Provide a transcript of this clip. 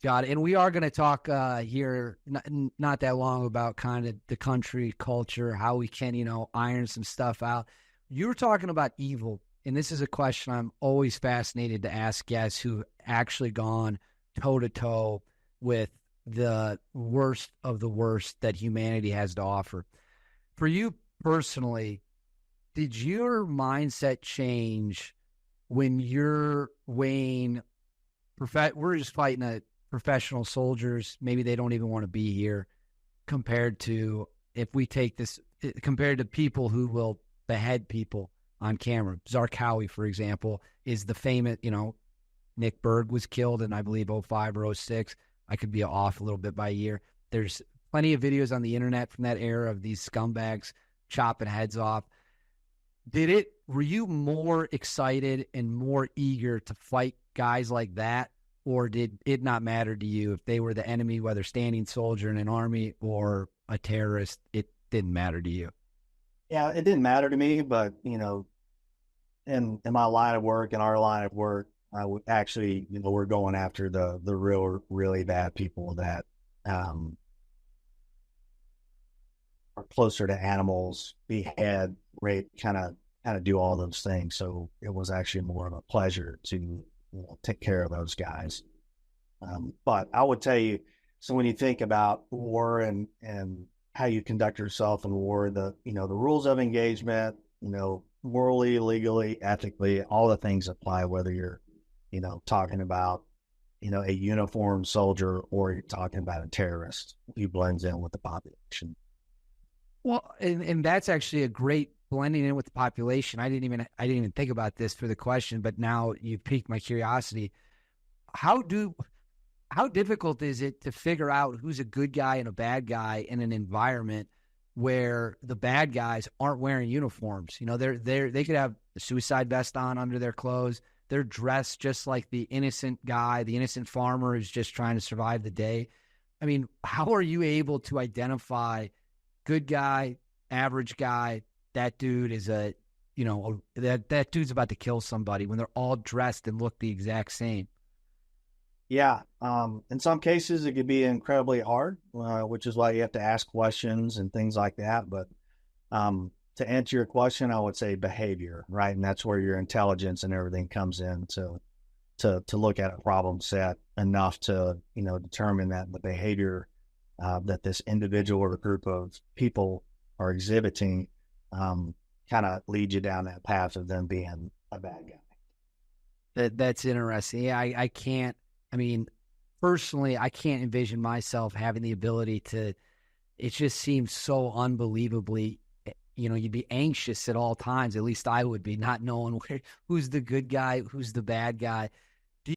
Got it. And we are going to talk here not that long about kind of the country culture, how we can, iron some stuff out. You were talking about evil, and this is a question I'm always fascinated to ask guests who actually gone toe-to-toe with the worst of the worst that humanity has to offer. For you personally, did your mindset change when you're weighing we're just fighting a professional soldiers, maybe they don't even want to be here, compared to if we take this, compared to people who will behead people on camera. Zarqawi, for example, is the famous, Nick Berg was killed in, I believe, 05 or 06. I could be off a little bit by a year. There's plenty of videos on the internet from that era of these scumbags chopping heads off. Were you more excited and more eager to fight guys like that? Or did it not matter to you if they were the enemy, whether standing soldier in an army or a terrorist? It didn't matter to you. Yeah, it didn't matter to me, but in my line of work, in our line of work, I would actually, we're going after the really bad people that are closer to animals, behead, rape, kind of do all those things. So it was actually more of a pleasure to take care of those guys. But I would tell you, so when you think about war and how you conduct yourself in war, the rules of engagement, morally, legally, ethically, all the things apply, whether you're, talking about, a uniformed soldier or you're talking about a terrorist who blends in with the population. Well, and that's actually a great blending in with the population. I didn't even think about this for the question, but now you've piqued my curiosity. How difficult is it to figure out who's a good guy and a bad guy in an environment where the bad guys aren't wearing uniforms? They could have a suicide vest on under their clothes. They're dressed just like the innocent guy, the innocent farmer who's just trying to survive the day. I mean, how are you able to identify good guy, average guy? That dude is that dude's about to kill somebody when they're all dressed and look the exact same. Yeah. In some cases, it could be incredibly hard, which is why you have to ask questions and things like that. But to answer your question, I would say behavior, right? And that's where your intelligence and everything comes in to look at a problem set enough to, determine that the behavior that this individual or group of people are exhibiting kind of lead you down that path of them being a bad guy. That's interesting. Yeah, personally, I can't envision myself having the ability to, it just seems so unbelievably, you'd be anxious at all times. At least I would be, not knowing who's the good guy, who's the bad guy.